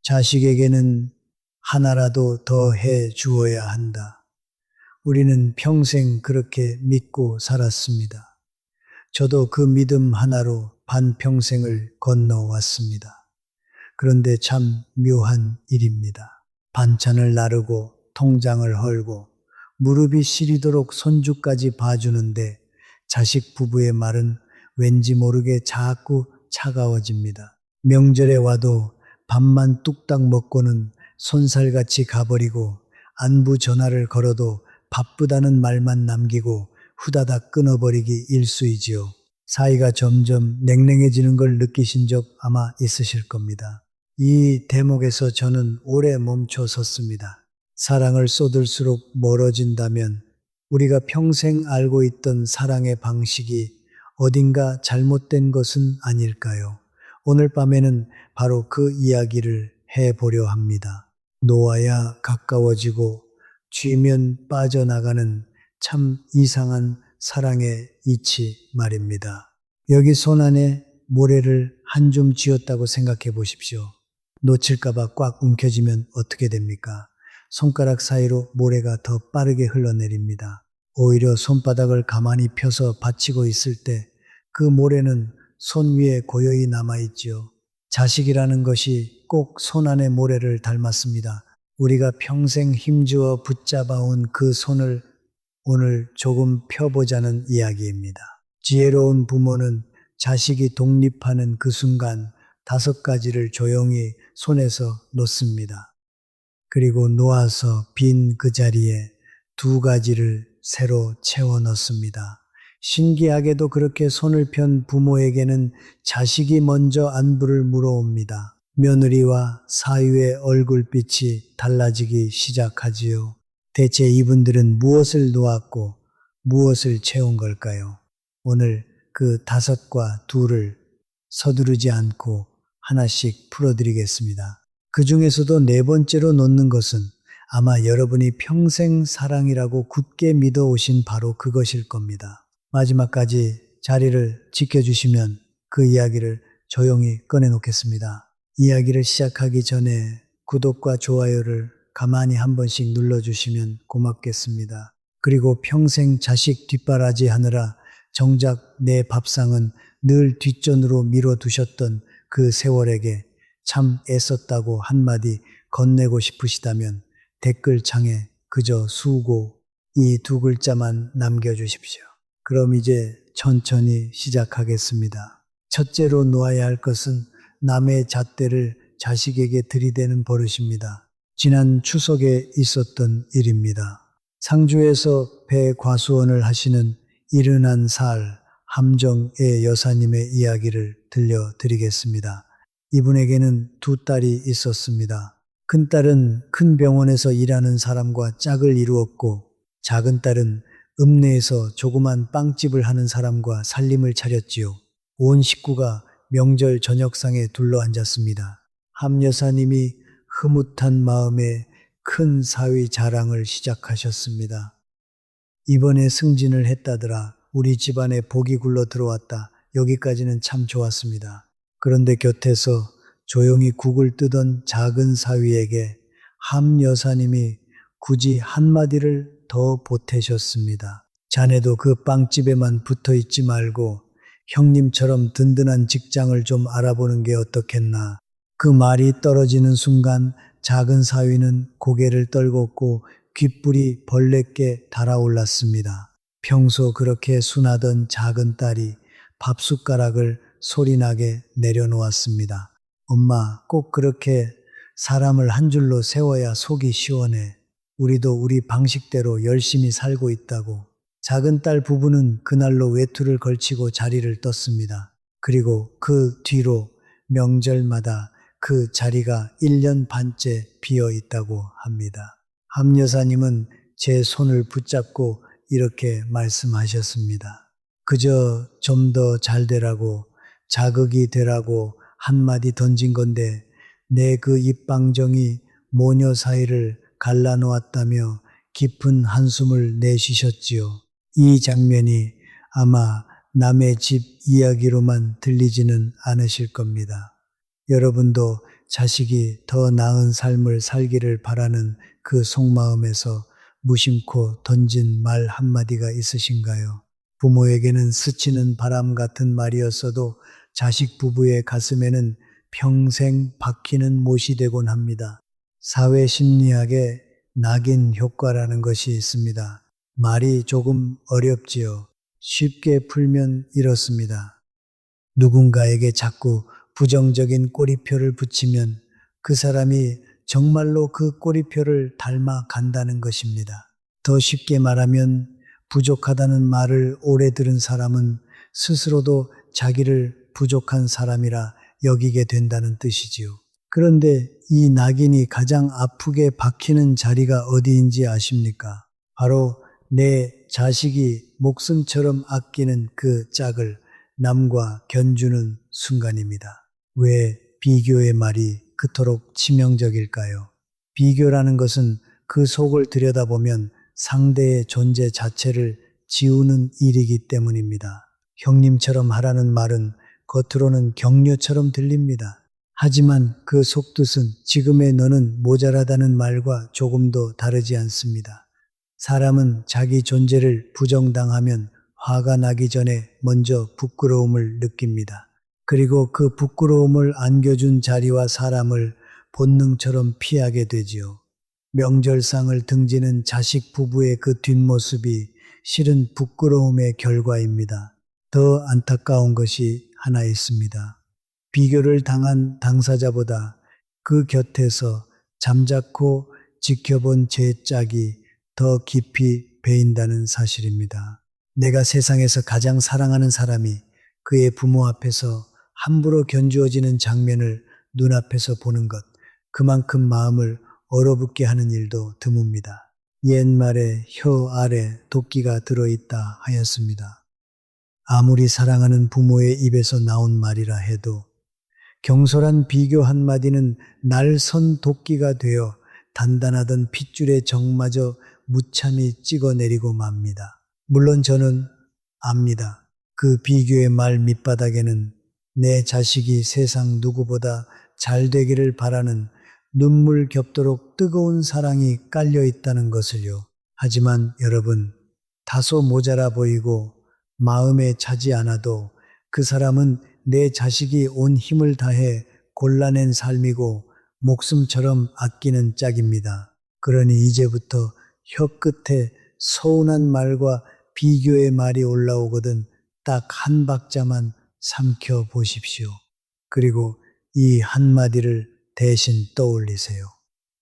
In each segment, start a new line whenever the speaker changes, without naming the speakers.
자식에게는 하나라도 더 해 주어야 한다. 우리는 평생 그렇게 믿고 살았습니다. 저도 그 믿음 하나로 반평생을 건너왔습니다. 그런데 참 묘한 일입니다. 반찬을 나르고 통장을 헐고 무릎이 시리도록 손주까지 봐주는데 자식 부부의 말은 왠지 모르게 자꾸 차가워집니다. 명절에 와도 밥만 뚝딱 먹고는 손살같이 가버리고 안부 전화를 걸어도 바쁘다는 말만 남기고 후다닥 끊어버리기 일쑤이지요. 사이가 점점 냉랭해지는 걸 느끼신 적 아마 있으실 겁니다. 이 대목에서 저는 오래 멈춰 섰습니다. 사랑을 쏟을수록 멀어진다면 우리가 평생 알고 있던 사랑의 방식이 어딘가 잘못된 것은 아닐까요? 오늘 밤에는 바로 그 이야기를 해보려 합니다. 놓아야 가까워지고 쥐면 빠져나가는 참 이상한 사랑의 이치 말입니다. 여기 손 안에 모래를 한 줌 쥐었다고 생각해 보십시오. 놓칠까봐 꽉 움켜쥐면 어떻게 됩니까? 손가락 사이로 모래가 더 빠르게 흘러내립니다. 오히려 손바닥을 가만히 펴서 받치고 있을 때 그 모래는 손 위에 고요히 남아있지요. 자식이라는 것이 꼭 손 안의 모래를 닮았습니다. 우리가 평생 힘주어 붙잡아온 그 손을 오늘 조금 펴보자는 이야기입니다. 지혜로운 부모는 자식이 독립하는 그 순간 5가지를 조용히 손에서 놓습니다. 그리고 놓아서 빈 그 자리에 2가지를 새로 채워 넣습니다. 신기하게도 그렇게 손을 편 부모에게는 자식이 먼저 안부를 물어옵니다. 며느리와 사위의 얼굴빛이 달라지기 시작하지요. 대체 이분들은 무엇을 놓았고 무엇을 채운 걸까요? 오늘 그 5과 2를 서두르지 않고 하나씩 풀어드리겠습니다. 그 중에서도 4번째로 놓는 것은 아마 여러분이 평생 사랑이라고 굳게 믿어오신 바로 그것일 겁니다. 마지막까지 자리를 지켜주시면 그 이야기를 조용히 꺼내놓겠습니다. 이야기를 시작하기 전에 구독과 좋아요를 가만히 한 번씩 눌러주시면 고맙겠습니다. 그리고 평생 자식 뒷바라지 하느라 정작 내 밥상은 늘 뒷전으로 밀어두셨던 그 세월에게 참 애썼다고 한마디 건네고 싶으시다면 댓글창에 그저 수고 이 2글자만 남겨주십시오. 그럼 이제 천천히 시작하겠습니다. 첫째로 놓아야 할 것은 남의 잣대를 자식에게 들이대는 버릇입니다. 지난 추석에 있었던 일입니다. 상주에서 배과수원을 하시는 71살 함정의 여사님의 이야기를 들려드리겠습니다. 이분에게는 2딸이 있었습니다. 큰딸은 큰 병원에서 일하는 사람과 짝을 이루었고 작은 딸은 읍내에서 조그만 빵집을 하는 사람과 살림을 차렸지요. 온 식구가 명절 저녁상에 둘러앉았습니다. 함 여사님이 흐뭇한 마음에 큰 사위 자랑을 시작하셨습니다. 이번에 승진을 했다더라. 우리 집안에 복이 굴러 들어왔다. 여기까지는 참 좋았습니다. 그런데 곁에서 조용히 국을 뜨던 작은 사위에게 함 여사님이 굳이 한마디를 더 보태셨습니다. 자네도 그 빵집에만 붙어 있지 말고 형님처럼 든든한 직장을 좀 알아보는 게 어떻겠나. 그 말이 떨어지는 순간 작은 사위는 고개를 떨궜고 귓불이 벌레께 달아올랐습니다. 평소 그렇게 순하던 작은 딸이 밥숟가락을 소리나게 내려놓았습니다. 엄마, 꼭 그렇게 사람을 한 줄로 세워야 속이 시원해. 우리도 우리 방식대로 열심히 살고 있다고. 작은 딸 부부는 그날로 외투를 걸치고 자리를 떴습니다. 그리고 그 뒤로 명절마다 그 자리가 1년 반째 비어 있다고 합니다. 함 여사님은 제 손을 붙잡고 이렇게 말씀하셨습니다. 그저 좀 더 잘 되라고, 자극이 되라고 한마디 던진 건데 내 그 입방정이 모녀 사이를 갈라놓았다며 깊은 한숨을 내쉬셨지요. 이 장면이 아마 남의 집 이야기로만 들리지는 않으실 겁니다. 여러분도 자식이 더 나은 삶을 살기를 바라는 그 속마음에서 무심코 던진 말 한마디가 있으신가요? 부모에게는 스치는 바람 같은 말이었어도 자식 부부의 가슴에는 평생 박히는 못이 되곤 합니다. 사회 심리학에 낙인 효과라는 것이 있습니다. 말이 조금 어렵지요. 쉽게 풀면 이렇습니다. 누군가에게 자꾸 부정적인 꼬리표를 붙이면 그 사람이 정말로 그 꼬리표를 닮아 간다는 것입니다. 더 쉽게 말하면 부족하다는 말을 오래 들은 사람은 스스로도 자기를 부족한 사람이라 여기게 된다는 뜻이지요. 그런데 이 낙인이 가장 아프게 박히는 자리가 어디인지 아십니까? 바로 내 자식이 목숨처럼 아끼는 그 짝을 남과 견주는 순간입니다. 왜 비교의 말이 그토록 치명적일까요? 비교라는 것은 그 속을 들여다보면 상대의 존재 자체를 지우는 일이기 때문입니다. 형님처럼 하라는 말은 겉으로는 격려처럼 들립니다. 하지만 그 속뜻은 지금의 너는 모자라다는 말과 조금도 다르지 않습니다. 사람은 자기 존재를 부정당하면 화가 나기 전에 먼저 부끄러움을 느낍니다. 그리고 그 부끄러움을 안겨준 자리와 사람을 본능처럼 피하게 되지요. 명절상을 등지는 자식 부부의 그 뒷모습이 실은 부끄러움의 결과입니다. 더 안타까운 것이 하나 있습니다. 비교를 당한 당사자보다 그 곁에서 잠자코 지켜본 제 짝이 더 깊이 베인다는 사실입니다. 내가 세상에서 가장 사랑하는 사람이 그의 부모 앞에서 함부로 견주어지는 장면을 눈앞에서 보는 것, 그만큼 마음을 얼어붙게 하는 일도 드뭅니다. 옛말에 혀 아래 도끼가 들어있다 하였습니다. 아무리 사랑하는 부모의 입에서 나온 말이라 해도 경솔한 비교 한마디는 날선 도끼가 되어 단단하던 핏줄의 정마저 무참히 찍어내리고 맙니다. 물론 저는 압니다. 그 비교의 말 밑바닥에는 내 자식이 세상 누구보다 잘 되기를 바라는 눈물 겹도록 뜨거운 사랑이 깔려 있다는 것을요. 하지만 여러분, 다소 모자라 보이고 마음에 차지 않아도 그 사람은 내 자식이 온 힘을 다해 골라낸 삶이고 목숨처럼 아끼는 짝입니다. 그러니 이제부터 혀 끝에 서운한 말과 비교의 말이 올라오거든 딱 한 박자만 삼켜 보십시오. 그리고 이 한마디를 대신 떠올리세요.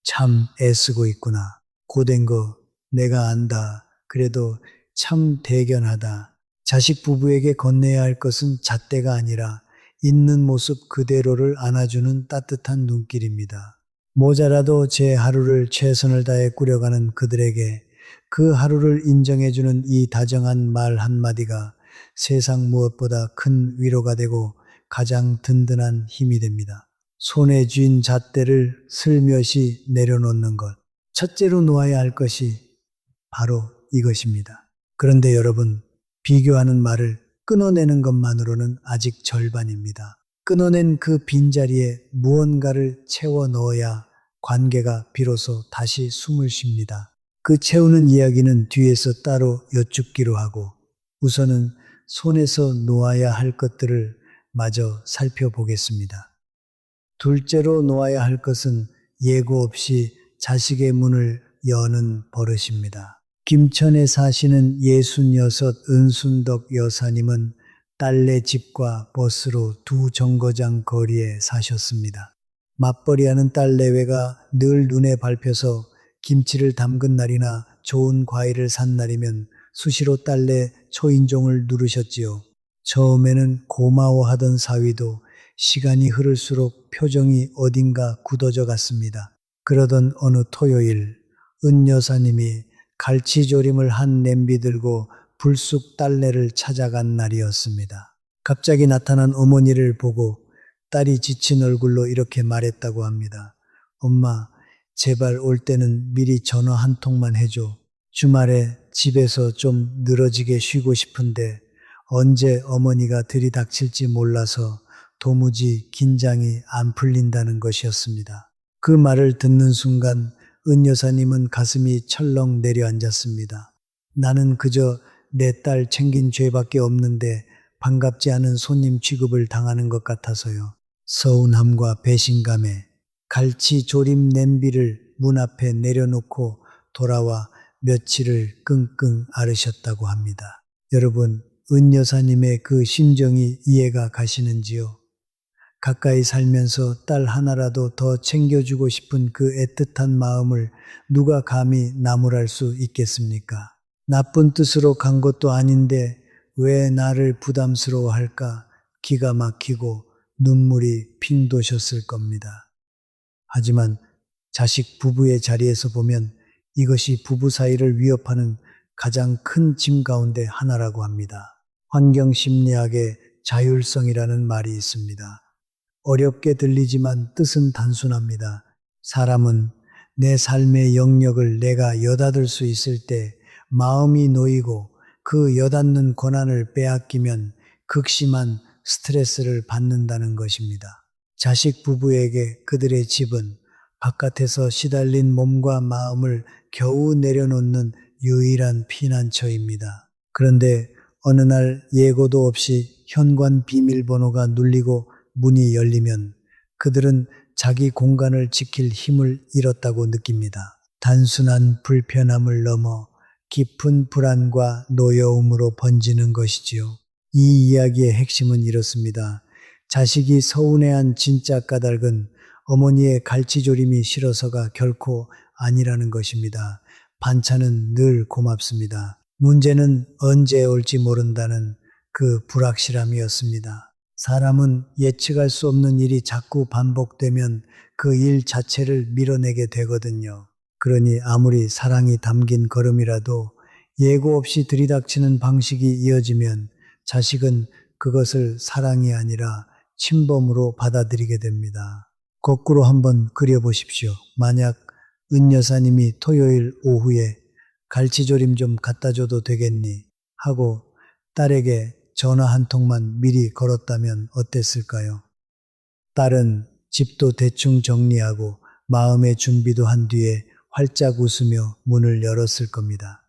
참 애쓰고 있구나. 고된 거 내가 안다. 그래도 참 대견하다. 자식 부부에게 건네야 할 것은 잣대가 아니라 있는 모습 그대로를 안아주는 따뜻한 눈길입니다. 모자라도 제 하루를 최선을 다해 꾸려가는 그들에게 그 하루를 인정해주는 이 다정한 말 한마디가 세상 무엇보다 큰 위로가 되고 가장 든든한 힘이 됩니다. 손에 쥔 잣대를 슬며시 내려놓는 것. 첫째로 놓아야 할 것이 바로 이것입니다. 그런데 여러분, 비교하는 말을 끊어내는 것만으로는 아직 절반입니다. 끊어낸 그 빈자리에 무언가를 채워 넣어야 관계가 비로소 다시 숨을 쉽니다. 그 채우는 이야기는 뒤에서 따로 여쭙기로 하고 우선은 손에서 놓아야 할 것들을 마저 살펴보겠습니다. 둘째로 놓아야 할 것은 예고 없이 자식의 문을 여는 버릇입니다. 김천에 사시는 66 은순덕 여사님은 딸네 집과 버스로 2정거장 거리에 사셨습니다. 맞벌이하는 딸내외가 늘 눈에 밟혀서 김치를 담근 날이나 좋은 과일을 산 날이면 수시로 딸내 초인종을 누르셨지요. 처음에는 고마워하던 사위도 시간이 흐를수록 표정이 어딘가 굳어져 갔습니다. 그러던 어느 토요일 은 여사님이 갈치조림을 한 냄비 들고 불쑥 딸내를 찾아간 날이었습니다. 갑자기 나타난 어머니를 보고 딸이 지친 얼굴로 이렇게 말했다고 합니다. 엄마, 제발 올 때는 미리 전화 한 통만 해줘. 주말에 집에서 좀 늘어지게 쉬고 싶은데 언제 어머니가 들이닥칠지 몰라서 도무지 긴장이 안 풀린다는 것이었습니다. 그 말을 듣는 순간 은 여사님은 가슴이 철렁 내려앉았습니다. 나는 그저 내 딸 챙긴 죄밖에 없는데 반갑지 않은 손님 취급을 당하는 것 같아서요. 서운함과 배신감에 갈치 조림 냄비를 문 앞에 내려놓고 돌아와 며칠을 끙끙 앓으셨다고 합니다. 여러분, 은 여사님의 그 심정이 이해가 가시는지요? 가까이 살면서 딸 하나라도 더 챙겨주고 싶은 그 애틋한 마음을 누가 감히 나무랄 수 있겠습니까? 나쁜 뜻으로 간 것도 아닌데 왜 나를 부담스러워할까? 기가 막히고 눈물이 핑 도셨을 겁니다. 하지만 자식 부부의 자리에서 보면 이것이 부부 사이를 위협하는 가장 큰 짐 가운데 하나라고 합니다. 환경심리학의 자율성이라는 말이 있습니다. 어렵게 들리지만 뜻은 단순합니다. 사람은 내 삶의 영역을 내가 여닫을 수 있을 때 마음이 놓이고 그 여닫는 권한을 빼앗기면 극심한 스트레스를 받는다는 것입니다. 자식 부부에게 그들의 집은 바깥에서 시달린 몸과 마음을 겨우 내려놓는 유일한 피난처입니다. 그런데 어느 날 예고도 없이 현관 비밀번호가 눌리고 문이 열리면 그들은 자기 공간을 지킬 힘을 잃었다고 느낍니다. 단순한 불편함을 넘어 깊은 불안과 노여움으로 번지는 것이지요. 이 이야기의 핵심은 이렇습니다. 자식이 서운해한 진짜 까닭은 어머니의 갈치조림이 싫어서가 결코 아니라는 것입니다. 반찬은 늘 고맙습니다. 문제는 언제 올지 모른다는 그 불확실함이었습니다. 사람은 예측할 수 없는 일이 자꾸 반복되면 그 일 자체를 밀어내게 되거든요. 그러니 아무리 사랑이 담긴 걸음이라도 예고 없이 들이닥치는 방식이 이어지면 자식은 그것을 사랑이 아니라 침범으로 받아들이게 됩니다. 거꾸로 한번 그려보십시오. 만약 은 여사님이 토요일 오후에 갈치조림 좀 갖다 줘도 되겠니? 하고 딸에게 전화 한 통만 미리 걸었다면 어땠을까요? 딸은 집도 대충 정리하고 마음의 준비도 한 뒤에 활짝 웃으며 문을 열었을 겁니다.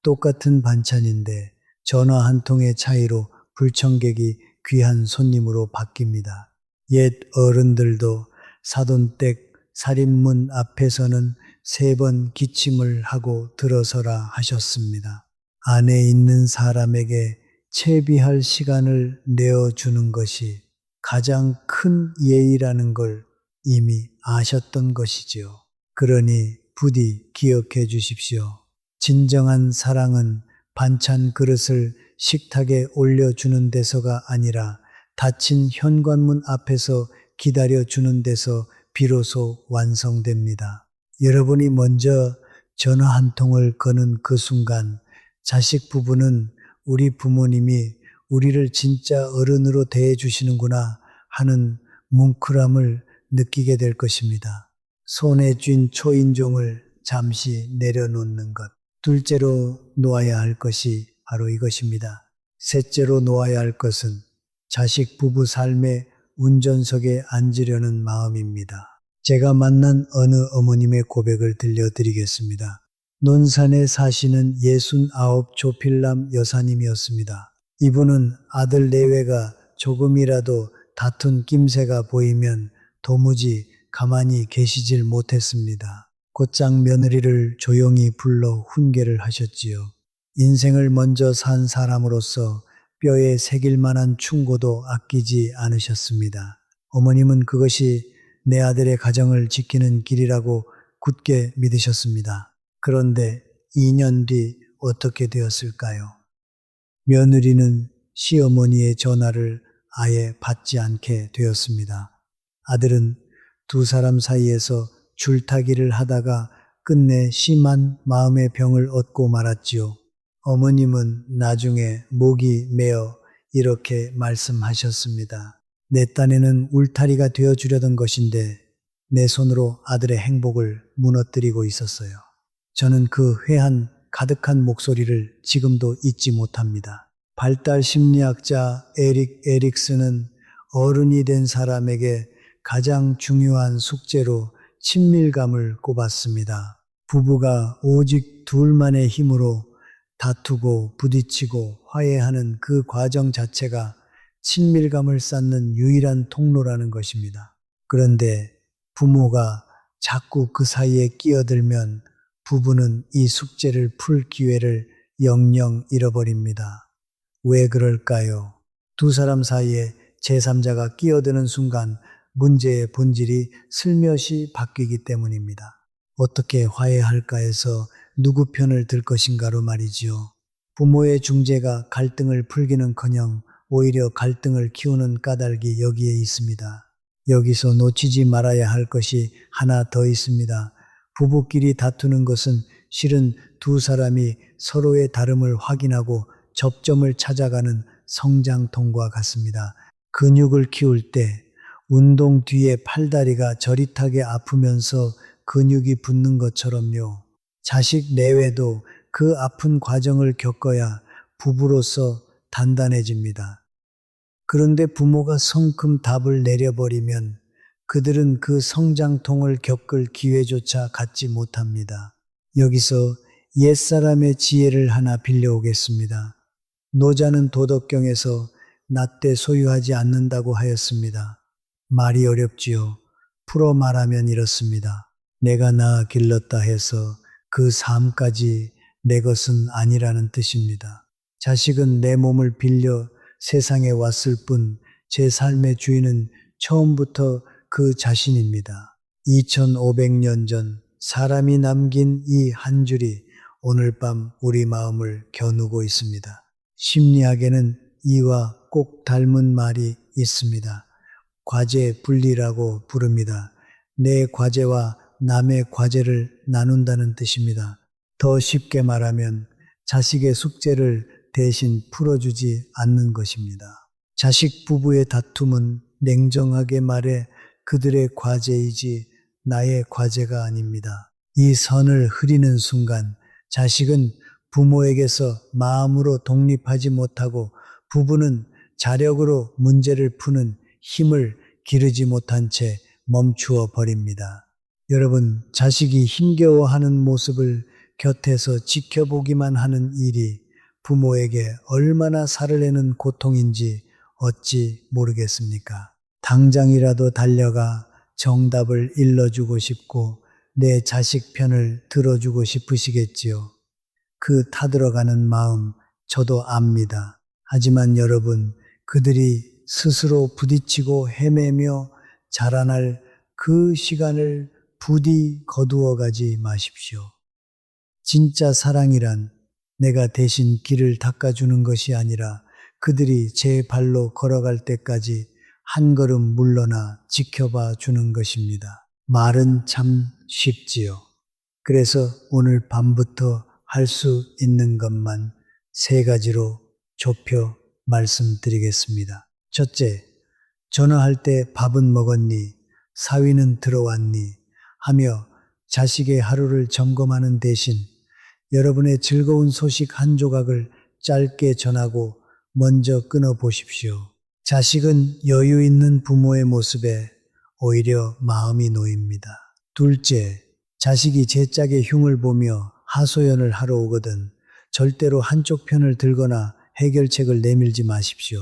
똑같은 반찬인데 전화 한 통의 차이로 불청객이 귀한 손님으로 바뀝니다. 옛 어른들도 사돈댁 살인문 앞에서는 3번 기침을 하고 들어서라 하셨습니다. 안에 있는 사람에게 채비할 시간을 내어주는 것이 가장 큰 예의라는 걸 이미 아셨던 것이지요. 그러니 부디 기억해 주십시오. 진정한 사랑은 반찬 그릇을 식탁에 올려주는 데서가 아니라 닫힌 현관문 앞에서 기다려주는 데서 비로소 완성됩니다. 여러분이 먼저 전화 한 통을 거는 그 순간 자식 부부는 우리 부모님이 우리를 진짜 어른으로 대해주시는구나 하는 뭉클함을 느끼게 될 것입니다. 손에 쥔 초인종을 잠시 내려놓는 것. 둘째로 놓아야 할 것이 바로 이것입니다. 셋째로 놓아야 할 것은 자식 부부 삶의 운전석에 앉으려는 마음입니다. 제가 만난 어느 어머님의 고백을 들려드리겠습니다. 논산에 사시는 69 조필남 여사님이었습니다. 이분은 아들 내외가 조금이라도 다툰 낌새가 보이면 도무지 가만히 계시질 못했습니다. 곧장 며느리를 조용히 불러 훈계를 하셨지요. 인생을 먼저 산 사람으로서 뼈에 새길 만한 충고도 아끼지 않으셨습니다. 어머님은 그것이 내 아들의 가정을 지키는 길이라고 굳게 믿으셨습니다. 그런데 2년 뒤 어떻게 되었을까요? 며느리는 시어머니의 전화를 아예 받지 않게 되었습니다. 아들은 두 사람 사이에서 줄타기를 하다가 끝내 심한 마음의 병을 얻고 말았지요. 어머님은 나중에 목이 메어 이렇게 말씀하셨습니다. 내 딴에는 울타리가 되어주려던 것인데 내 손으로 아들의 행복을 무너뜨리고 있었어요. 저는 그 회한 가득한 목소리를 지금도 잊지 못합니다. 발달 심리학자 에릭 에릭슨은 어른이 된 사람에게 가장 중요한 숙제로 친밀감을 꼽았습니다. 부부가 오직 둘만의 힘으로 다투고 부딪히고 화해하는 그 과정 자체가 친밀감을 쌓는 유일한 통로라는 것입니다. 그런데 부모가 자꾸 그 사이에 끼어들면 부부는 이 숙제를 풀 기회를 영영 잃어버립니다. 왜 그럴까요? 두 사람 사이에 제3자가 끼어드는 순간 문제의 본질이 슬며시 바뀌기 때문입니다. 어떻게 화해할까 해서 누구 편을 들 것인가로 말이지요. 부모의 중재가 갈등을 풀기는커녕 오히려 갈등을 키우는 까닭이 여기에 있습니다. 여기서 놓치지 말아야 할 것이 하나 더 있습니다. 부부끼리 다투는 것은 실은 두 사람이 서로의 다름을 확인하고 접점을 찾아가는 성장통과 같습니다. 근육을 키울 때 운동 뒤에 팔다리가 저릿하게 아프면서 근육이 붙는 것처럼요. 자식 내외도 그 아픈 과정을 겪어야 부부로서 단단해집니다. 그런데 부모가 성큼 답을 내려버리면 그들은 그 성장통을 겪을 기회조차 갖지 못합니다. 여기서 옛사람의 지혜를 하나 빌려오겠습니다. 노자는 도덕경에서 나 때 소유하지 않는다고 하였습니다. 말이 어렵지요. 풀어 말하면 이렇습니다. 내가 낳아 길렀다 해서 그 삶까지 내 것은 아니라는 뜻입니다. 자식은 내 몸을 빌려 세상에 왔을 뿐 제 삶의 주인은 처음부터 그 자신입니다. 2500년 전 사람이 남긴 이 한 줄이 오늘 밤 우리 마음을 겨누고 있습니다. 심리학에는 이와 꼭 닮은 말이 있습니다. 과제 분리라고 부릅니다. 내 과제와 남의 과제를 나눈다는 뜻입니다. 더 쉽게 말하면 자식의 숙제를 대신 풀어주지 않는 것입니다. 자식 부부의 다툼은 냉정하게 말해 그들의 과제이지 나의 과제가 아닙니다. 이 선을 흐리는 순간 자식은 부모에게서 마음으로 독립하지 못하고 부부는 자력으로 문제를 푸는 힘을 기르지 못한 채 멈추어 버립니다. 여러분, 자식이 힘겨워하는 모습을 곁에서 지켜보기만 하는 일이 부모에게 얼마나 살을 내는 고통인지 어찌 모르겠습니까? 당장이라도 달려가 정답을 일러주고 싶고 내 자식 편을 들어주고 싶으시겠지요. 그 타들어가는 마음 저도 압니다. 하지만 여러분, 그들이 스스로 부딪히고 헤매며 자라날 그 시간을 부디 거두어 가지 마십시오. 진짜 사랑이란 내가 대신 길을 닦아주는 것이 아니라 그들이 제 발로 걸어갈 때까지 한 걸음 물러나 지켜봐 주는 것입니다. 말은 참 쉽지요. 그래서 오늘 밤부터 할 수 있는 것만 세 가지로 좁혀 말씀드리겠습니다. 첫째, 전화할 때 밥은 먹었니? 사위는 들어왔니? 하며 자식의 하루를 점검하는 대신 여러분의 즐거운 소식 한 조각을 짧게 전하고 먼저 끊어 보십시오. 자식은 여유 있는 부모의 모습에 오히려 마음이 놓입니다. 둘째, 자식이 제 짝의 흉을 보며 하소연을 하러 오거든 절대로 한쪽 편을 들거나 해결책을 내밀지 마십시오.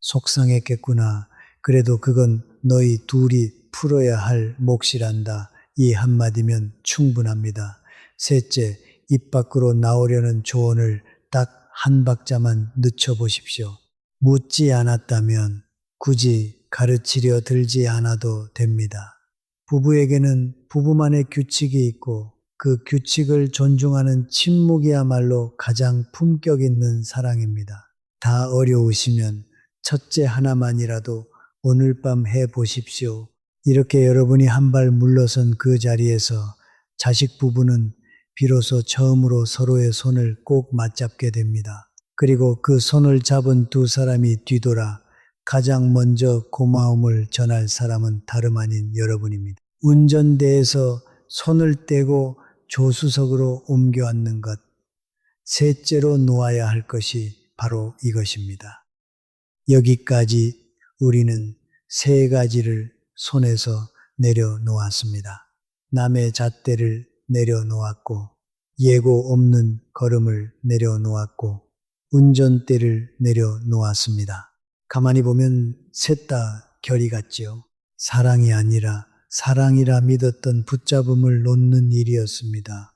속상했겠구나. 그래도 그건 너희 둘이 풀어야 할 몫이란다. 이 한마디면 충분합니다. 셋째, 입 밖으로 나오려는 조언을 딱 한 박자만 늦춰보십시오. 묻지 않았다면 굳이 가르치려 들지 않아도 됩니다. 부부에게는 부부만의 규칙이 있고 그 규칙을 존중하는 침묵이야말로 가장 품격 있는 사랑입니다. 다 어려우시면 첫째 하나만이라도 오늘 밤 해보십시오. 이렇게 여러분이 한 발 물러선 그 자리에서 자식 부부는 비로소 처음으로 서로의 손을 꼭 맞잡게 됩니다. 그리고 그 손을 잡은 두 사람이 뒤돌아 가장 먼저 고마움을 전할 사람은 다름 아닌 여러분입니다. 운전대에서 손을 떼고 조수석으로 옮겨 앉는 것, 셋째로 놓아야 할 것이 바로 이것입니다. 여기까지 우리는 세 가지를 손에서 내려놓았습니다. 남의 잣대를 내려놓았고, 예고 없는 걸음을 내려놓았고, 운전대를 내려놓았습니다. 가만히 보면 셋 다 결이 같지요. 사랑이 아니라 사랑이라 믿었던 붙잡음을 놓는 일이었습니다.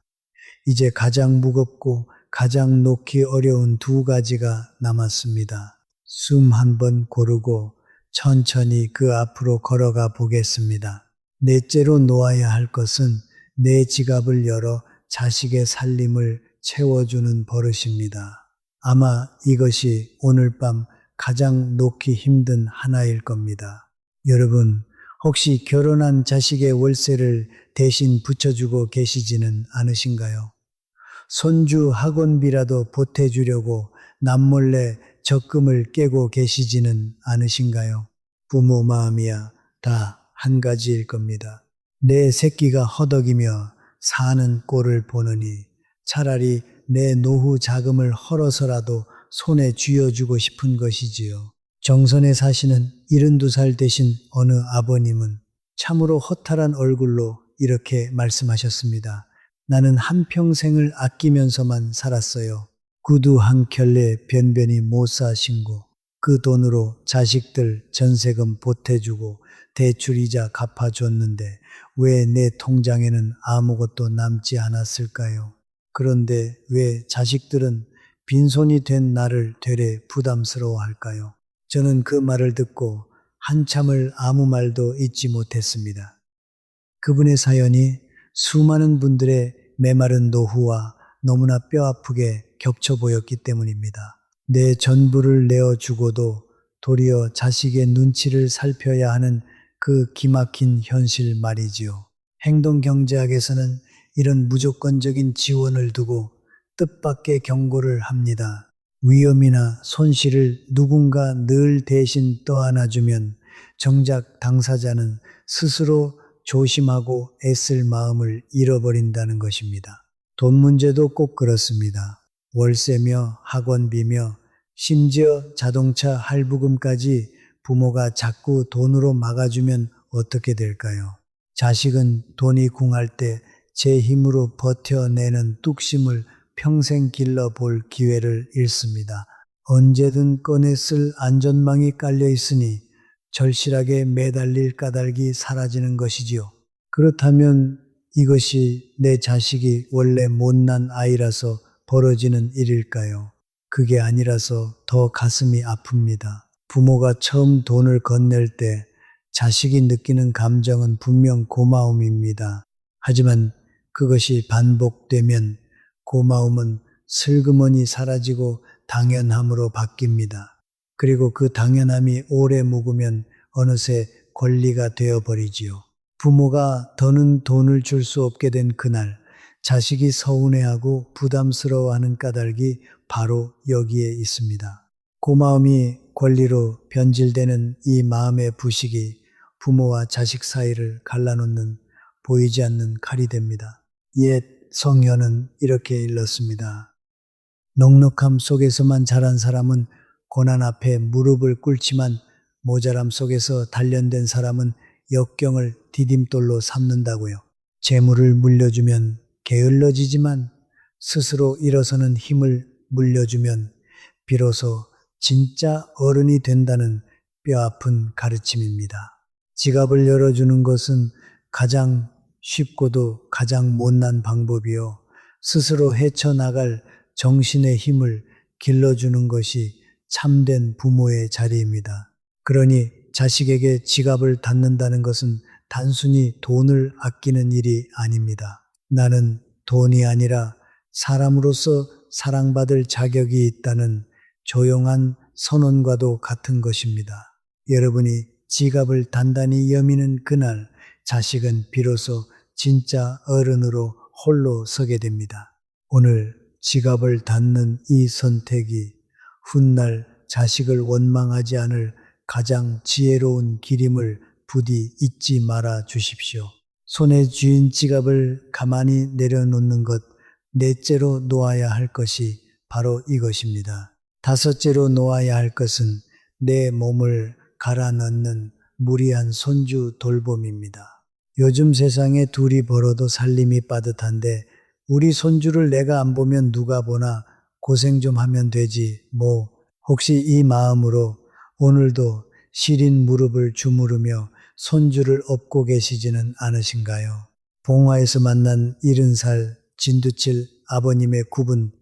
이제 가장 무겁고 가장 놓기 어려운 두 가지가 남았습니다. 숨 한 번 고르고 천천히 그 앞으로 걸어가 보겠습니다. 넷째로 놓아야 할 것은 내 지갑을 열어 자식의 살림을 채워주는 버릇입니다. 아마 이것이 오늘 밤 가장 놓기 힘든 하나일 겁니다. 여러분, 혹시 결혼한 자식의 월세를 대신 붙여주고 계시지는 않으신가요? 손주 학원비라도 보태주려고 남몰래 적금을 깨고 계시지는 않으신가요? 부모 마음이야 다 한 가지일 겁니다. 내 새끼가 허덕이며 사는 꼴을 보느니 차라리 내 노후 자금을 헐어서라도 손에 쥐어주고 싶은 것이지요. 정선에 사시는 72살 되신 어느 아버님은 참으로 허탈한 얼굴로 이렇게 말씀하셨습니다. 나는 한평생을 아끼면서만 살았어요. 구두 한 켤레 변변히 못 사신고 그 돈으로 자식들 전세금 보태주고 대출이자 갚아줬는데 왜 내 통장에는 아무것도 남지 않았을까요? 그런데 왜 자식들은 빈손이 된 나를 되레 부담스러워할까요? 저는 그 말을 듣고 한참을 아무 말도 잇지 못했습니다. 그분의 사연이 수많은 분들의 메마른 노후와 너무나 뼈아프게 겹쳐 보였기 때문입니다. 내 전부를 내어주고도 도리어 자식의 눈치를 살펴야 하는 그 기막힌 현실 말이지요. 행동경제학에서는 이런 무조건적인 지원을 두고 뜻밖의 경고를 합니다. 위험이나 손실을 누군가 늘 대신 떠안아주면 정작 당사자는 스스로 조심하고 애쓸 마음을 잃어버린다는 것입니다. 돈 문제도 꼭 그렇습니다. 월세며 학원비며 심지어 자동차 할부금까지 부모가 자꾸 돈으로 막아주면 어떻게 될까요? 자식은 돈이 궁할 때 제 힘으로 버텨내는 뚝심을 평생 길러볼 기회를 잃습니다. 언제든 꺼내 쓸 안전망이 깔려 있으니 절실하게 매달릴 까닭이 사라지는 것이지요. 그렇다면 이것이 내 자식이 원래 못난 아이라서 벌어지는 일일까요? 그게 아니라서 더 가슴이 아픕니다. 부모가 처음 돈을 건넬 때 자식이 느끼는 감정은 분명 고마움입니다. 하지만 그것이 반복되면 고마움은 슬그머니 사라지고 당연함으로 바뀝니다. 그리고 그 당연함이 오래 묵으면 어느새 권리가 되어버리지요. 부모가 더는 돈을 줄 수 없게 된 그날, 자식이 서운해하고 부담스러워하는 까닭이 바로 여기에 있습니다. 고마움이 권리로 변질되는 이 마음의 부식이 부모와 자식 사이를 갈라놓는 보이지 않는 칼이 됩니다. 옛 성현은 이렇게 일렀습니다. 넉넉함 속에서만 자란 사람은 고난 앞에 무릎을 꿇지만 모자람 속에서 단련된 사람은 역경을 디딤돌로 삼는다고요. 재물을 물려주면 게을러지지만 스스로 일어서는 힘을 물려주면 비로소 진짜 어른이 된다는 뼈아픈 가르침입니다. 지갑을 열어주는 것은 가장 쉽고도 가장 못난 방법이요. 스스로 헤쳐나갈 정신의 힘을 길러주는 것이 참된 부모의 자리입니다. 그러니 자식에게 지갑을 닫는다는 것은 단순히 돈을 아끼는 일이 아닙니다. 나는 돈이 아니라 사람으로서 사랑받을 자격이 있다는 조용한 선언과도 같은 것입니다. 여러분이 지갑을 단단히 여미는 그날 자식은 비로소 진짜 어른으로 홀로 서게 됩니다. 오늘 지갑을 닫는 이 선택이 훗날 자식을 원망하지 않을 가장 지혜로운 길임을 부디 잊지 말아 주십시오. 손에 쥐인 지갑을 가만히 내려놓는 것, 넷째로 놓아야 할 것이 바로 이것입니다. 다섯째로 놓아야 할 것은 내 몸을 갈아 넣는 무리한 손주 돌봄입니다. 요즘 세상에 둘이 벌어도 살림이 빠듯한데 우리 손주를 내가 안 보면 누가 보나 고생 좀 하면 되지 뭐. 혹시 이 마음으로 오늘도 시린 무릎을 주무르며 손주를 업고 계시지는 않으신가요? 봉화에서 만난 70살 진두칠 아버님의 굽은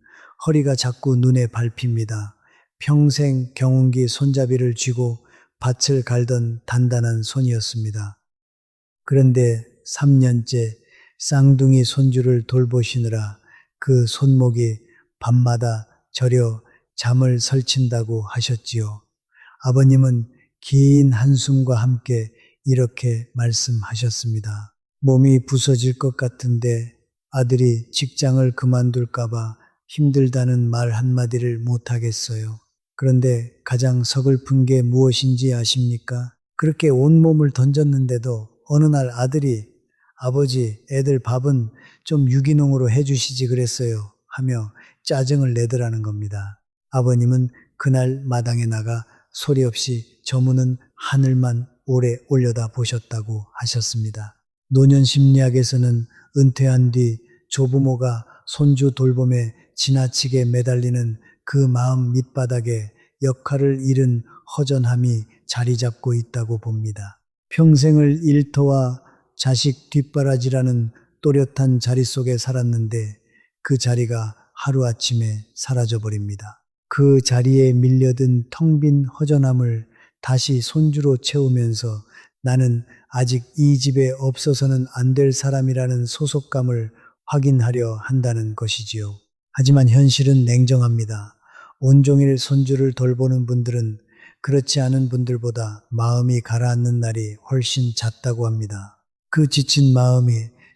허리가 자꾸 눈에 밟힙니다. 평생 경운기 손잡이를 쥐고 밭을 갈던 단단한 손이었습니다. 그런데 3년째 쌍둥이 손주를 돌보시느라 그 손목이 밤마다 저려 잠을 설친다고 하셨지요. 아버님은 긴 한숨과 함께 이렇게 말씀하셨습니다. 몸이 부서질 것 같은데 아들이 직장을 그만둘까봐 힘들다는 말 한마디를 못하겠어요. 그런데 가장 서글픈 게 무엇인지 아십니까? 그렇게 온몸을 던졌는데도 어느 날 아들이 아버지, 애들 밥은 좀 유기농으로 해주시지 그랬어요 하며 짜증을 내더라는 겁니다. 아버님은 그날 마당에 나가 소리 없이 저무는 하늘만 오래 올려다 보셨다고 하셨습니다. 노년 심리학에서는 은퇴한 뒤 조부모가 손주 돌봄에 지나치게 매달리는 그 마음 밑바닥에 역할을 잃은 허전함이 자리 잡고 있다고 봅니다. 평생을 일터와 자식 뒷바라지라는 또렷한 자리 속에 살았는데 그 자리가 하루아침에 사라져버립니다. 그 자리에 밀려든 텅 빈 허전함을 다시 손주로 채우면서 나는 아직 이 집에 없어서는 안 될 사람이라는 소속감을 확인하려 한다는 것이지요. 하지만 현실은 냉정합니다. 온종일 손주를 돌보는 분들은 그렇지 않은 분들보다 마음이 가라앉는 날이 훨씬 잦다고 합니다. 그 지친 마음이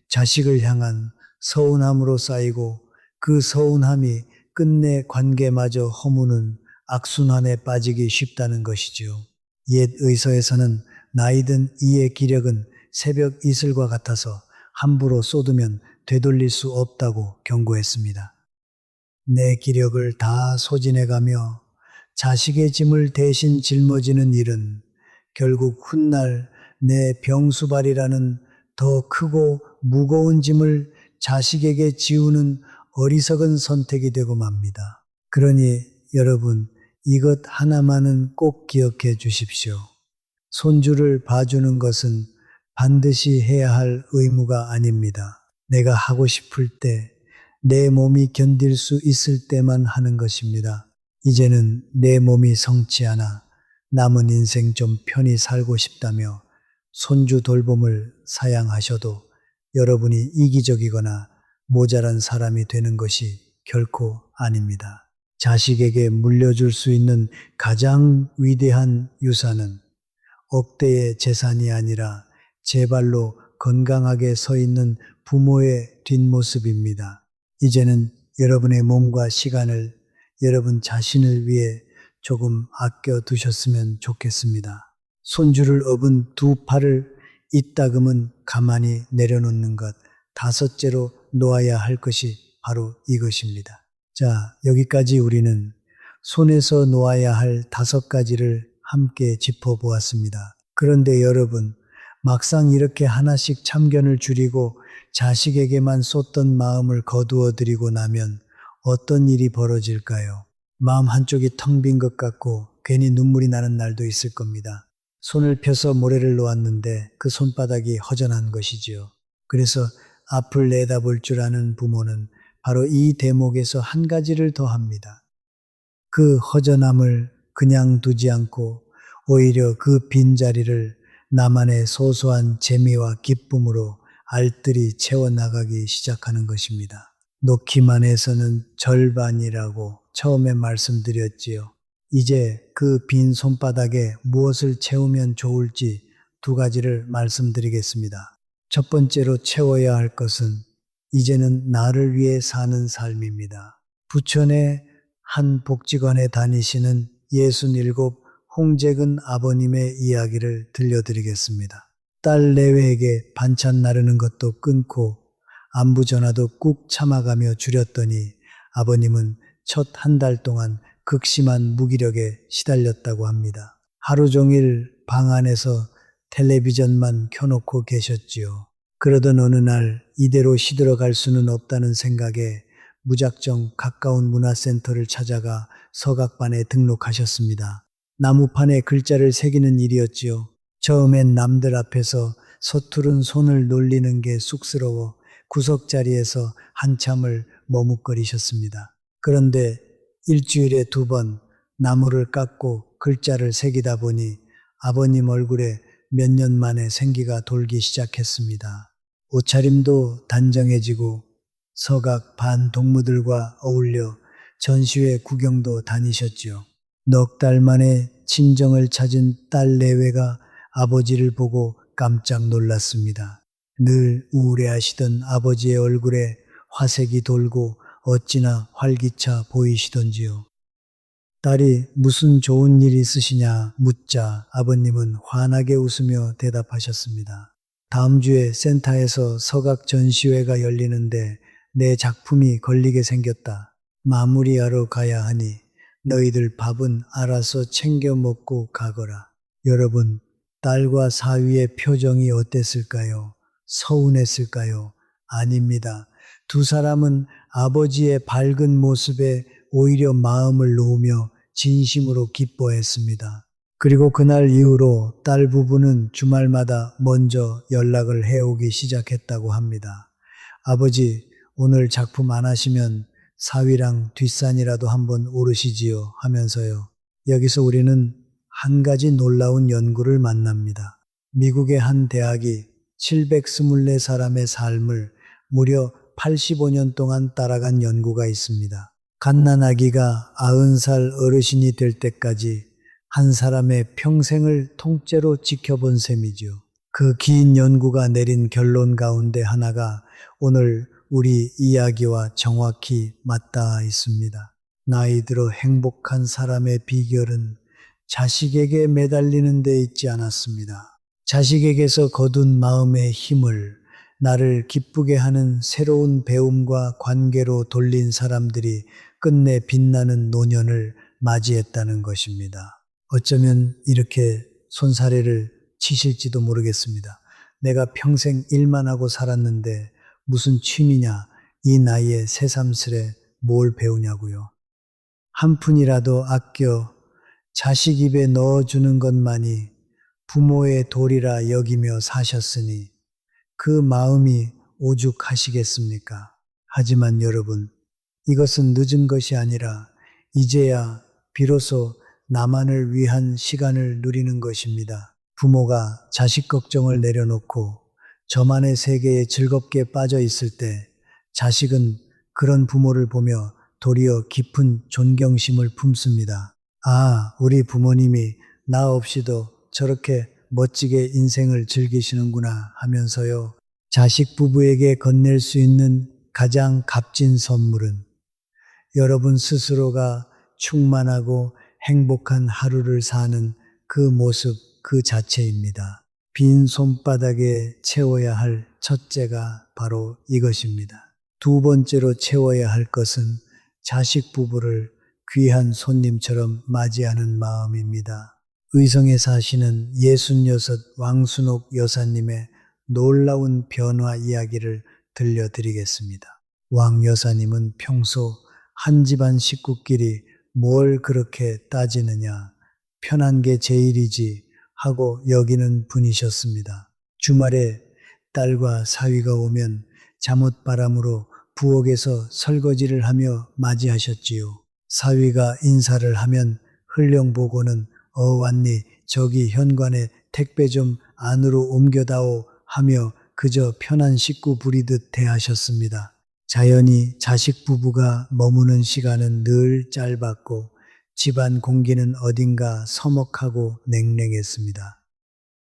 자식을 향한 서운함으로 쌓이고 그 서운함이 끝내 관계마저 허무는 악순환에 빠지기 쉽다는 것이지요. 옛 의서에서는 나이든 이의 기력은 새벽 이슬과 같아서 함부로 쏟으면 되돌릴 수 없다고 경고했습니다. 내 기력을 다 소진해가며 자식의 짐을 대신 짊어지는 일은 결국 훗날 내 병수발이라는 더 크고 무거운 짐을 자식에게 지우는 어리석은 선택이 되고 맙니다. 그러니 여러분, 이것 하나만은 꼭 기억해 주십시오. 손주를 봐주는 것은 반드시 해야 할 의무가 아닙니다. 내가 하고 싶을 때, 내 몸이 견딜 수 있을 때만 하는 것입니다. 이제는 내 몸이 성치 않아 남은 인생 좀 편히 살고 싶다며 손주 돌봄을 사양하셔도 여러분이 이기적이거나 모자란 사람이 되는 것이 결코 아닙니다. 자식에게 물려줄 수 있는 가장 위대한 유산은 억대의 재산이 아니라 제 발로 건강하게 서 있는 부모의 뒷모습입니다. 이제는 여러분의 몸과 시간을 여러분 자신을 위해 조금 아껴 두셨으면 좋겠습니다. 손주를 업은 두 팔을 이따금은 가만히 내려놓는 것, 다섯째로 놓아야 할 것이 바로 이것입니다. 자, 여기까지 우리는 손에서 놓아야 할 5가지를 함께 짚어보았습니다. 그런데 여러분, 막상 이렇게 하나씩 참견을 줄이고 자식에게만 쏟던 마음을 거두어 드리고 나면 어떤 일이 벌어질까요? 마음 한쪽이 텅 빈 것 같고 괜히 눈물이 나는 날도 있을 겁니다. 손을 펴서 모래를 놓았는데 그 손바닥이 허전한 것이지요. 그래서 앞을 내다볼 줄 아는 부모는 바로 이 대목에서 한 가지를 더 합니다. 그 허전함을 그냥 두지 않고 오히려 그 빈자리를 나만의 소소한 재미와 기쁨으로 알뜰히 채워나가기 시작하는 것입니다. 놓기만 해서는 절반이라고 처음에 말씀드렸지요. 이제 그 빈 손바닥에 무엇을 채우면 좋을지 2가지를 말씀드리겠습니다. 첫 번째로 채워야 할 것은 이제는 나를 위해 사는 삶입니다. 부천의 한 복지관에 다니시는 67 홍재근 아버님의 이야기를 들려드리겠습니다. 딸 내외에게 반찬 나르는 것도 끊고 안부 전화도 꾹 참아가며 줄였더니 아버님은 첫 한 달 동안 극심한 무기력에 시달렸다고 합니다. 하루 종일 방 안에서 텔레비전만 켜놓고 계셨지요. 그러던 어느 날 이대로 시들어갈 수는 없다는 생각에 무작정 가까운 문화센터를 찾아가 서각반에 등록하셨습니다. 나무판에 글자를 새기는 일이었지요. 처음엔 남들 앞에서 서투른 손을 놀리는 게 쑥스러워 구석자리에서 한참을 머뭇거리셨습니다. 그런데 일주일에 2번 나무를 깎고 글자를 새기다 보니 아버님 얼굴에 몇 년 만에 생기가 돌기 시작했습니다. 옷차림도 단정해지고 서각 반 동무들과 어울려 전시회 구경도 다니셨지요. 넉 달 만에 친정을 찾은 딸 내외가 아버지를 보고 깜짝 놀랐습니다. 늘 우울해하시던 아버지의 얼굴에 화색이 돌고 어찌나 활기차 보이시던지요. 딸이 무슨 좋은 일 있으시냐 묻자 아버님은 환하게 웃으며 대답하셨습니다. 다음 주에 센터에서 서각 전시회가 열리는데 내 작품이 걸리게 생겼다. 마무리하러 가야 하니 너희들 밥은 알아서 챙겨 먹고 가거라. 여러분, 딸과 사위의 표정이 어땠을까요? 서운했을까요? 아닙니다. 두 사람은 아버지의 밝은 모습에 오히려 마음을 놓으며 진심으로 기뻐했습니다. 그리고 그날 이후로 딸 부부는 주말마다 먼저 연락을 해오기 시작했다고 합니다. 아버지, 오늘 작품 안 하시면 사위랑 뒷산이라도 한번 오르시지요 하면서요. 여기서 우리는 한 가지 놀라운 연구를 만납니다. 미국의 한 대학이 724사람의 삶을 무려 85년 동안 따라간 연구가 있습니다. 갓난아기가 90살 어르신이 될 때까지 한 사람의 평생을 통째로 지켜본 셈이죠. 그 긴 연구가 내린 결론 가운데 하나가 오늘 우리 이야기와 정확히 맞닿아 있습니다. 나이 들어 행복한 사람의 비결은 자식에게 매달리는 데 있지 않았습니다. 자식에게서 거둔 마음의 힘을 나를 기쁘게 하는 새로운 배움과 관계로 돌린 사람들이 끝내 빛나는 노년을 맞이했다는 것입니다. 어쩌면 이렇게 손사래를 치실지도 모르겠습니다. 내가 평생 일만 하고 살았는데 무슨 취미냐, 이 나이에 새삼스레 뭘 배우냐고요. 한 푼이라도 아껴 자식 입에 넣어주는 것만이 부모의 도리라 여기며 사셨으니 그 마음이 오죽하시겠습니까? 하지만 여러분, 이것은 늦은 것이 아니라 이제야 비로소 나만을 위한 시간을 누리는 것입니다. 부모가 자식 걱정을 내려놓고 저만의 세계에 즐겁게 빠져 있을 때 자식은 그런 부모를 보며 도리어 깊은 존경심을 품습니다. 아, 우리 부모님이 나 없이도 저렇게 멋지게 인생을 즐기시는구나 하면서요. 자식 부부에게 건넬 수 있는 가장 값진 선물은 여러분 스스로가 충만하고 행복한 하루를 사는 그 모습 그 자체입니다. 빈 손바닥에 채워야 할 첫째가 바로 이것입니다. 두 번째로 채워야 할 것은 자식 부부를 귀한 손님처럼 맞이하는 마음입니다. 의성에 사시는 66 왕순옥 여사님의 놀라운 변화 이야기를 들려드리겠습니다. 왕 여사님은 평소 한 집안 식구끼리 뭘 그렇게 따지느냐, 편한 게 제일이지 하고 여기는 분이셨습니다. 주말에 딸과 사위가 오면 잠옷바람으로 부엌에서 설거지를 하며 맞이하셨지요. 사위가 인사를 하면 흘령보고는 왔니? 저기 현관에 택배 좀 안으로 옮겨다오 하며 그저 편한 식구 부리듯 대하셨습니다. 자연히 자식 부부가 머무는 시간은 늘 짧았고 집안 공기는 어딘가 서먹하고 냉랭했습니다.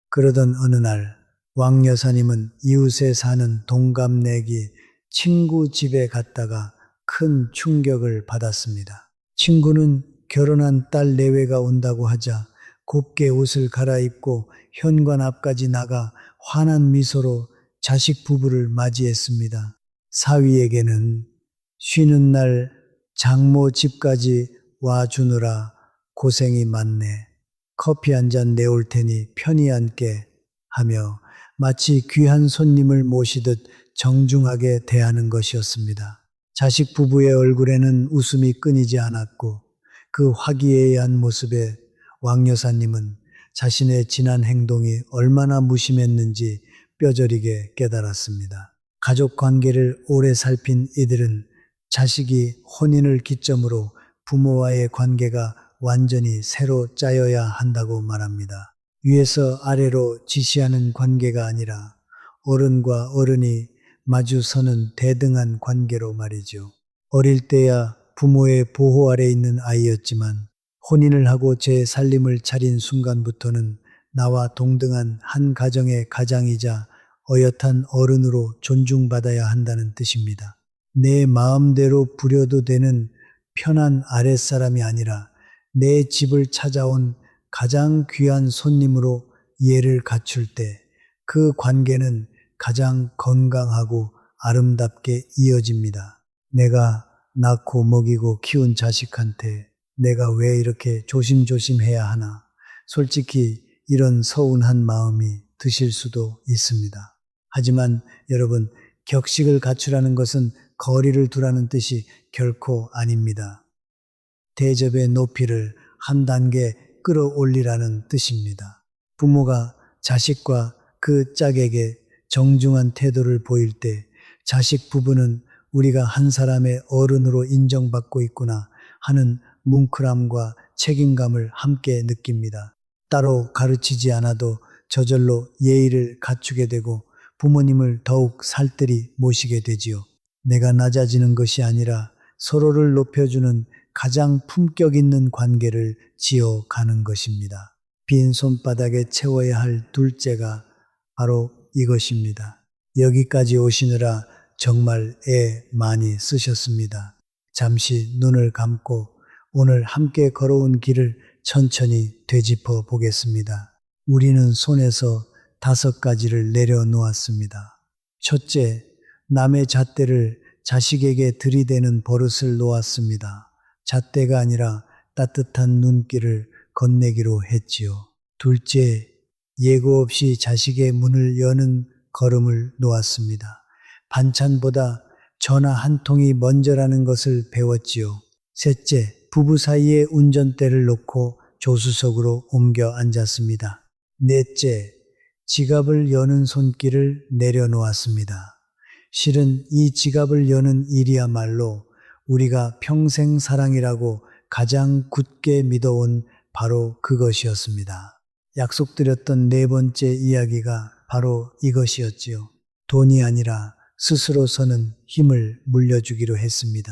그러던 어느 날 왕 여사님은 이웃에 사는 동갑내기 친구 집에 갔다가 큰 충격을 받았습니다. 친구는 결혼한 딸 내외가 온다고 하자 곱게 옷을 갈아입고 현관 앞까지 나가 환한 미소로 자식 부부를 맞이했습니다. 사위에게는 쉬는 날 장모 집까지 와주느라 고생이 많네. 커피 한 잔 내올 테니 편히 앉게 하며 마치 귀한 손님을 모시듯 정중하게 대하는 것이었습니다. 자식 부부의 얼굴에는 웃음이 끊이지 않았고 그 화기애애한 모습에 왕 여사님은 자신의 지난 행동이 얼마나 무심했는지 뼈저리게 깨달았습니다. 가족 관계를 오래 살핀 이들은 자식이 혼인을 기점으로 부모와의 관계가 완전히 새로 짜여야 한다고 말합니다. 위에서 아래로 지시하는 관계가 아니라 어른과 어른이 마주 서는 대등한 관계로 말이죠. 어릴 때야 부모의 보호 아래 있는 아이였지만 혼인을 하고 제 살림을 차린 순간부터는 나와 동등한 한 가정의 가장이자 어엿한 어른으로 존중받아야 한다는 뜻입니다. 내 마음대로 부려도 되는 편한 아랫사람이 아니라 내 집을 찾아온 가장 귀한 손님으로 예를 갖출 때 그 관계는 가장 건강하고 아름답게 이어집니다. 내가 낳고 먹이고 키운 자식한테 내가 왜 이렇게 조심조심해야 하나? 솔직히 이런 서운한 마음이 드실 수도 있습니다. 하지만 여러분, 격식을 갖추라는 것은 거리를 두라는 뜻이 결코 아닙니다. 대접의 높이를 한 단계 끌어올리라는 뜻입니다. 부모가 자식과 그 짝에게 정중한 태도를 보일 때 자식 부부는 우리가 한 사람의 어른으로 인정받고 있구나 하는 뭉클함과 책임감을 함께 느낍니다. 따로 가르치지 않아도 저절로 예의를 갖추게 되고 부모님을 더욱 살뜰히 모시게 되지요. 내가 낮아지는 것이 아니라 서로를 높여주는 가장 품격 있는 관계를 지어가는 것입니다. 빈 손바닥에 채워야 할 둘째가 바로 이것입니다. 여기까지 오시느라 정말 애 많이 쓰셨습니다. 잠시 눈을 감고 오늘 함께 걸어온 길을 천천히 되짚어 보겠습니다. 우리는 손에서 5가지를 내려놓았습니다. 첫째, 남의 잣대를 자식에게 들이대는 버릇을 놓았습니다. 잣대가 아니라 따뜻한 눈길을 건네기로 했지요. 둘째, 예고 없이 자식의 문을 여는 걸음을 놓았습니다. 반찬보다 전화 한 통이 먼저라는 것을 배웠지요. 셋째, 부부 사이에 운전대를 놓고 조수석으로 옮겨 앉았습니다. 넷째, 지갑을 여는 손길을 내려놓았습니다. 실은 이 지갑을 여는 일이야말로 우리가 평생 사랑이라고 가장 굳게 믿어온 바로 그것이었습니다. 약속드렸던 4번째 이야기가 바로 이것이었지요. 돈이 아니라 스스로서는 힘을 물려주기로 했습니다.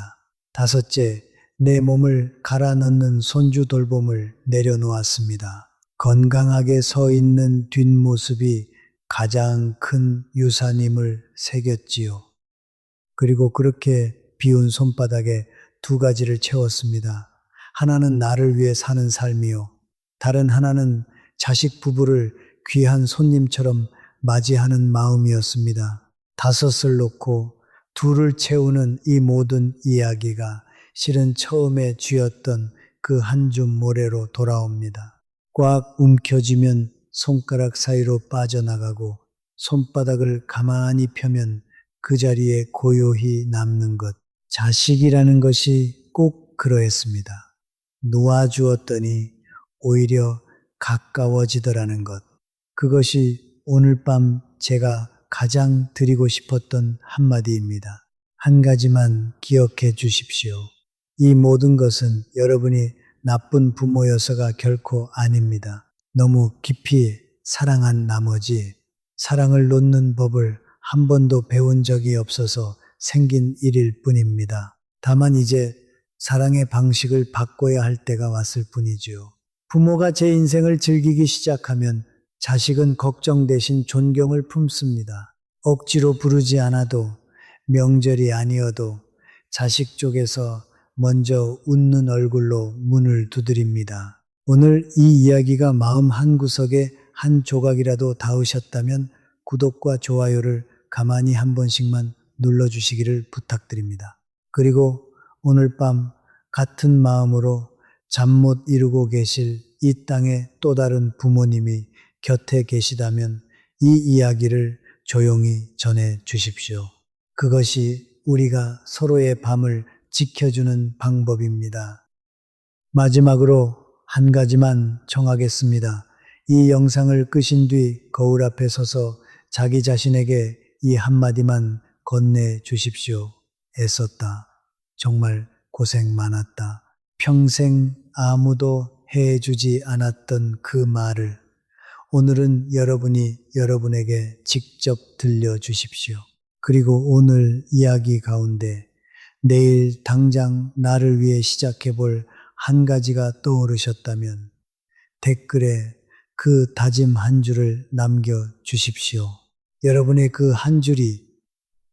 5째, 내 몸을 갈아 넣는 손주 돌봄을 내려놓았습니다. 건강하게 서 있는 뒷모습이 가장 큰 유산임을 새겼지요. 그리고 그렇게 비운 손바닥에 2가지를 채웠습니다. 하나는 나를 위해 사는 삶이요. 다른 하나는 자식 부부를 귀한 손님처럼 맞이하는 마음이었습니다. 5을 놓고 2를 채우는 이 모든 이야기가 실은 처음에 쥐었던 그 한 줌 모래로 돌아옵니다. 꽉 움켜쥐면 손가락 사이로 빠져나가고 손바닥을 가만히 펴면 그 자리에 고요히 남는 것. 자식이라는 것이 꼭 그러했습니다. 놓아주었더니 오히려 가까워지더라는 것. 그것이 오늘 밤 제가 가장 드리고 싶었던 한마디입니다. 한 가지만 기억해 주십시오. 이 모든 것은 여러분이 나쁜 부모여서가 결코 아닙니다. 너무 깊이 사랑한 나머지 사랑을 놓는 법을 한 번도 배운 적이 없어서 생긴 일일 뿐입니다. 다만 이제 사랑의 방식을 바꿔야 할 때가 왔을 뿐이지요. 부모가 제 인생을 즐기기 시작하면 자식은 걱정 대신 존경을 품습니다. 억지로 부르지 않아도 명절이 아니어도 자식 쪽에서 먼저 웃는 얼굴로 문을 두드립니다. 오늘 이 이야기가 마음 한구석에 한 조각이라도 닿으셨다면 구독과 좋아요를 가만히 한 번씩만 눌러주시기를 부탁드립니다. 그리고 오늘 밤 같은 마음으로 잠 못 이루고 계실 이 땅의 또 다른 부모님이 곁에 계시다면 이 이야기를 조용히 전해 주십시오. 그것이 우리가 서로의 밤을 지켜주는 방법입니다. 마지막으로 한 가지만 정하겠습니다. 이 영상을 끄신 뒤 거울 앞에 서서 자기 자신에게 이 한마디만 건네 주십시오. 애썼다. 정말 고생 많았다. 평생 아무도 해주지 않았던 그 말을 오늘은 여러분이 여러분에게 직접 들려주십시오. 그리고 오늘 이야기 가운데 내일 당장 나를 위해 시작해볼 한 가지가 떠오르셨다면 댓글에 그 다짐 한 줄을 남겨주십시오. 여러분의 그 한 줄이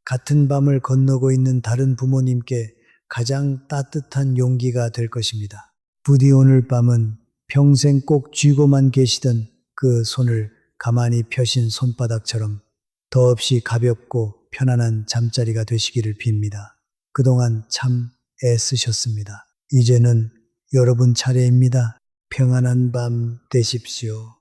같은 밤을 건너고 있는 다른 부모님께 가장 따뜻한 용기가 될 것입니다. 부디 오늘 밤은 평생 꼭 쥐고만 계시던 그 손을 가만히 펴신 손바닥처럼 더없이 가볍고 편안한 잠자리가 되시기를 빕니다. 그동안 참 애쓰셨습니다. 이제는 여러분 차례입니다. 평안한 밤 되십시오.